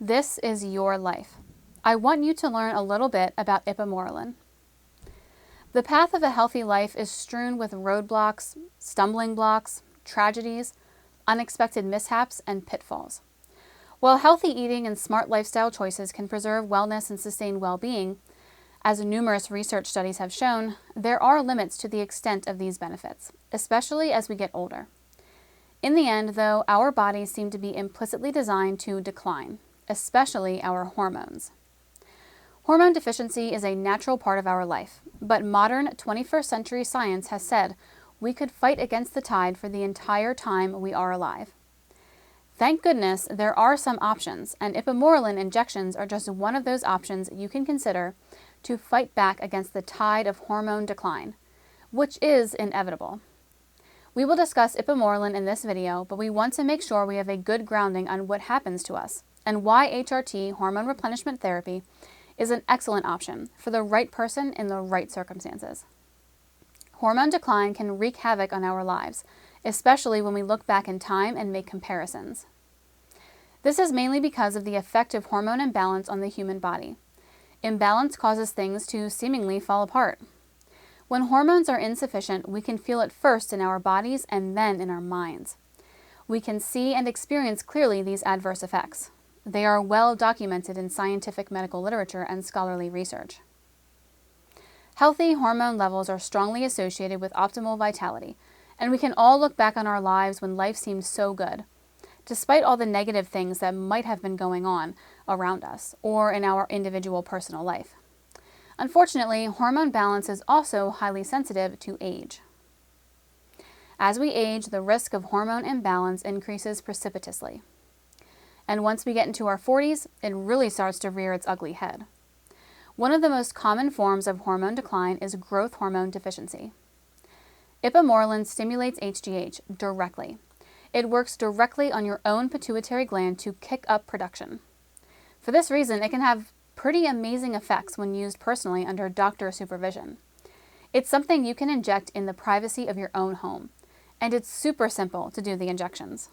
This is your life. I want you to learn a little bit about Ipamorelin. The path of a healthy life is strewn with roadblocks, stumbling blocks, tragedies, unexpected mishaps, and pitfalls. While healthy eating and smart lifestyle choices can preserve wellness and sustain well-being, as numerous research studies have shown, there are limits to the extent of these benefits, especially as we get older. In the end, though, our bodies seem to be implicitly designed to decline, especially our hormones. Hormone deficiency is a natural part of our life, but modern 21st century science has said we could fight against the tide for the entire time we are alive. Thank goodness there are some options, and Ipamorelin injections are just one of those options you can consider to fight back against the tide of hormone decline, which is inevitable. We will discuss Ipamorelin in this video, but we want to make sure we have a good grounding on what happens to us and why HRT, hormone replenishment therapy, is an excellent option for the right person in the right circumstances. Hormone decline can wreak havoc on our lives, especially when we look back in time and make comparisons. This is mainly because of the effect of hormone imbalance on the human body. Imbalance causes things to seemingly fall apart. When hormones are insufficient, we can feel it first in our bodies and then in our minds. We can see and experience clearly these adverse effects. They are well documented in scientific medical literature and scholarly research. Healthy hormone levels are strongly associated with optimal vitality, and we can all look back on our lives when life seemed so good, despite all the negative things that might have been going on around us or in our individual personal life. Unfortunately, hormone balance is also highly sensitive to age. As we age, the risk of hormone imbalance increases precipitously. And once we get into our 40s, it really starts to rear its ugly head. One of the most common forms of hormone decline is growth hormone deficiency. Ipamorelin stimulates HGH directly. It works directly on your own pituitary gland to kick up production. For this reason, it can have pretty amazing effects when used personally under doctor supervision. It's something you can inject in the privacy of your own home, and it's super simple to do the injections.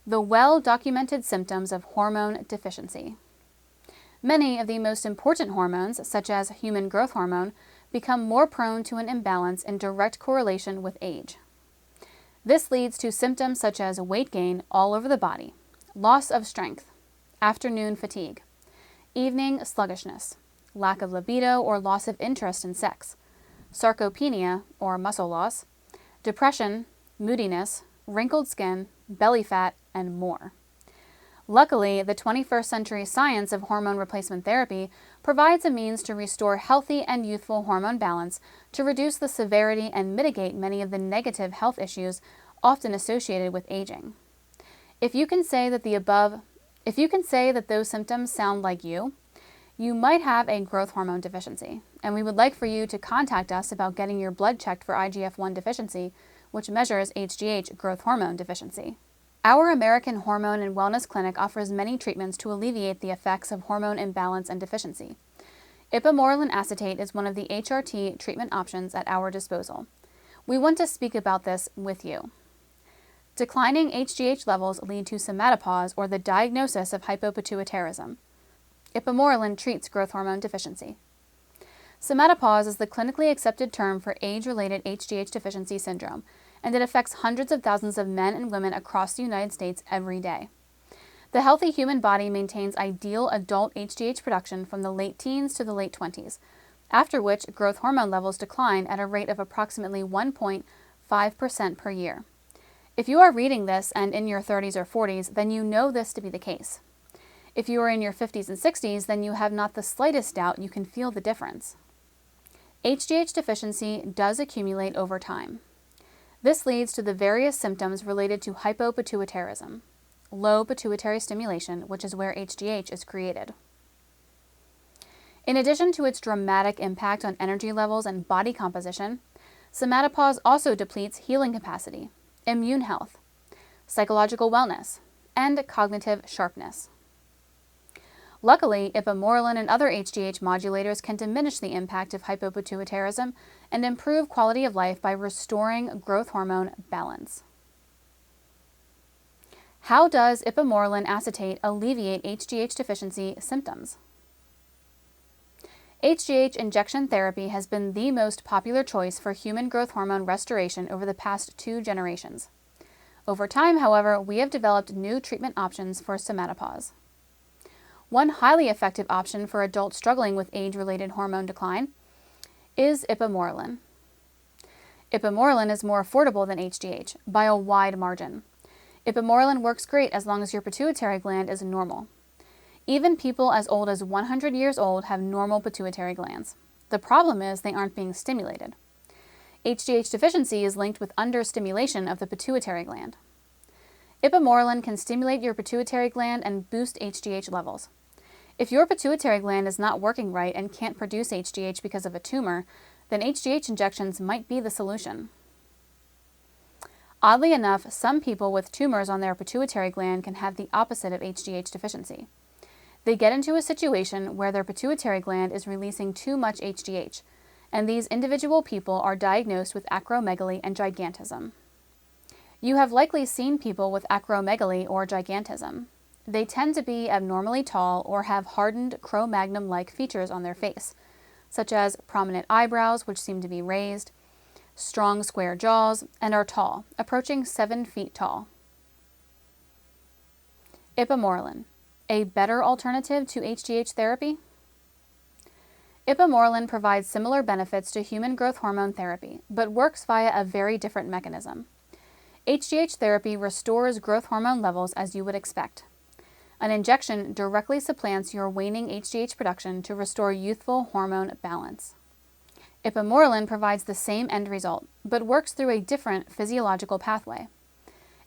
The well-documented symptoms of hormone deficiency. Many of the most important hormones, such as human growth hormone, become more prone to an imbalance in direct correlation with age. This leads to symptoms such as weight gain all over the body, loss of strength, afternoon fatigue, evening sluggishness, lack of libido or loss of interest in sex, sarcopenia or muscle loss, depression, moodiness, wrinkled skin, belly fat, and more. Luckily, the 21st century science of hormone replacement therapy provides a means to restore healthy and youthful hormone balance to reduce the severity and mitigate many of the negative health issues often associated with aging. If you can say that those symptoms sound like you might have a growth hormone deficiency, and we would like for you to contact us about getting your blood checked for IGF-1 deficiency, which measures HGH growth hormone deficiency. Our American Hormone and Wellness Clinic offers many treatments to alleviate the effects of hormone imbalance and deficiency. Ipamorelin acetate is one of the HRT treatment options at our disposal. We want to speak about this with you. Declining HGH levels lead to somatopause or the diagnosis of hypopituitarism. Ipamorelin treats growth hormone deficiency. Somatopause is the clinically accepted term for age-related HGH deficiency syndrome, and it affects hundreds of thousands of men and women across the United States every day. The healthy human body maintains ideal adult HGH production from the late teens to the late 20s, after which growth hormone levels decline at a rate of approximately 1.5% per year. If you are reading this and in your 30s or 40s, then you know this to be the case. If you are in your 50s and 60s, then you have not the slightest doubt you can feel the difference. HGH deficiency does accumulate over time. This leads to the various symptoms related to hypopituitarism, low pituitary stimulation, which is where HGH is created. In addition to its dramatic impact on energy levels and body composition, somatopause also depletes healing capacity, immune health, psychological wellness, and cognitive sharpness. Luckily, Ipamorelin and other HGH modulators can diminish the impact of hypopituitarism and improve quality of life by restoring growth hormone balance. How does ipamorelin acetate alleviate HGH deficiency symptoms? HGH injection therapy has been the most popular choice for human growth hormone restoration over the past 2 generations. Over time, however, we have developed new treatment options for somatopause. One highly effective option for adults struggling with age-related hormone decline is ipamorelin. Ipamorelin is more affordable than HGH by a wide margin. Ipamorelin works great as long as your pituitary gland is normal. Even people as old as 100 years old have normal pituitary glands. The problem is they aren't being stimulated. HGH deficiency is linked with understimulation of the pituitary gland. Ipamorelin can stimulate your pituitary gland and boost HGH levels. If your pituitary gland is not working right and can't produce HGH because of a tumor, then HGH injections might be the solution. Oddly enough, some people with tumors on their pituitary gland can have the opposite of HGH deficiency. They get into a situation where their pituitary gland is releasing too much HGH, and these individual people are diagnosed with acromegaly and gigantism. You have likely seen people with acromegaly or gigantism. They tend to be abnormally tall or have hardened Cro-Magnon-like features on their face, such as prominent eyebrows, which seem to be raised, strong square jaws, and are tall, approaching 7 feet tall. Ipamorelin, a better alternative to HGH therapy? Ipamorelin provides similar benefits to human growth hormone therapy, but works via a very different mechanism. HGH therapy restores growth hormone levels as you would expect. An injection directly supplants your waning HGH production to restore youthful hormone balance. Ipamorelin provides the same end result, but works through a different physiological pathway.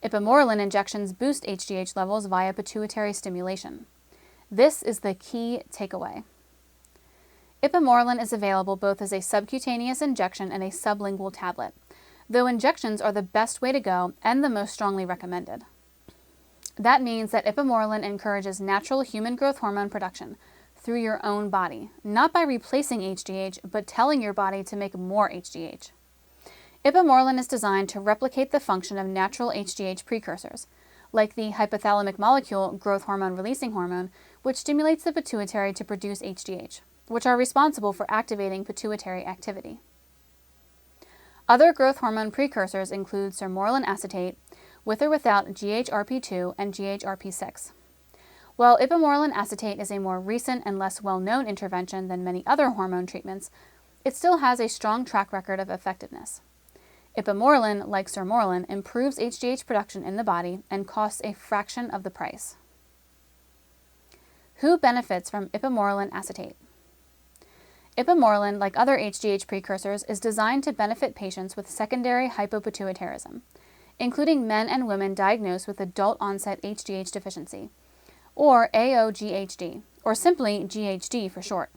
Ipamorelin injections boost HGH levels via pituitary stimulation. This is the key takeaway. Ipamorelin is available both as a subcutaneous injection and a sublingual tablet, though injections are the best way to go and the most strongly recommended. That means that ipamorelin encourages natural human growth hormone production through your own body, not by replacing HGH, but telling your body to make more HGH. Ipamorelin is designed to replicate the function of natural HGH precursors, like the hypothalamic molecule growth hormone releasing hormone, which stimulates the pituitary to produce HGH, which are responsible for activating pituitary activity. Other growth hormone precursors include sermorelin acetate, with or without GHRP2 and GHRP6. While ipamorelin acetate is a more recent and less well-known intervention than many other hormone treatments, it still has a strong track record of effectiveness. Ipamorelin, like sermorelin, improves HGH production in the body and costs a fraction of the price. Who benefits from ipamorelin acetate? Ipamorelin, like other HGH precursors, is designed to benefit patients with secondary hypopituitarism, including men and women diagnosed with adult-onset HGH deficiency, or AOGHD, or simply GHD for short.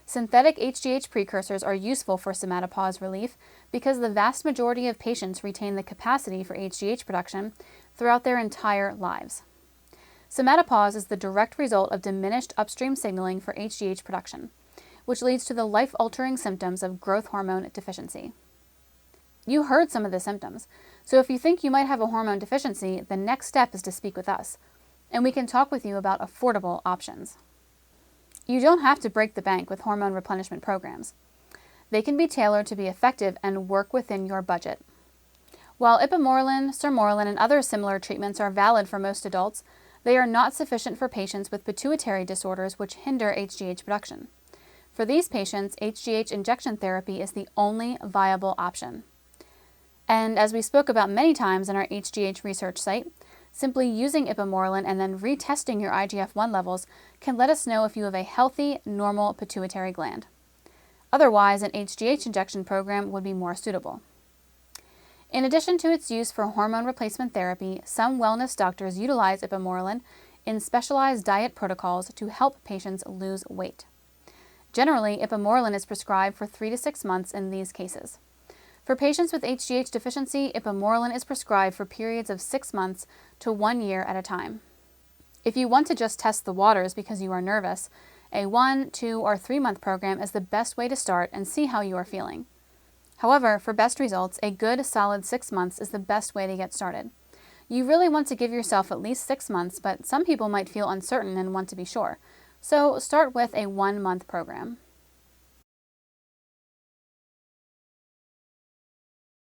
Synthetic HGH precursors are useful for somatopause relief because the vast majority of patients retain the capacity for HGH production throughout their entire lives. Somatopause is the direct result of diminished upstream signaling for HGH production, which leads to the life-altering symptoms of growth hormone deficiency. You heard some of the symptoms, so if you think you might have a hormone deficiency, the next step is to speak with us, and we can talk with you about affordable options. You don't have to break the bank with hormone replenishment programs. They can be tailored to be effective and work within your budget. While ipamorelin, sermorelin, and other similar treatments are valid for most adults, they are not sufficient for patients with pituitary disorders which hinder HGH production. For these patients, HGH injection therapy is the only viable option. And as we spoke about many times in our HGH research site, simply using ipamorelin and then retesting your IGF-1 levels can let us know if you have a healthy, normal pituitary gland. Otherwise, an HGH injection program would be more suitable. In addition to its use for hormone replacement therapy, some wellness doctors utilize ipamorelin in specialized diet protocols to help patients lose weight. Generally, ipamorelin is prescribed for 3 to 6 months in these cases. For patients with HGH deficiency, ipamorelin is prescribed for periods of 6 months to 1 year at a time. If you want to just test the waters because you are nervous, a 1, 2, or 3 month program is the best way to start and see how you are feeling. However, for best results, a good solid 6 months is the best way to get started. You really want to give yourself at least 6 months, but some people might feel uncertain and want to be sure. So start with a 1-month program.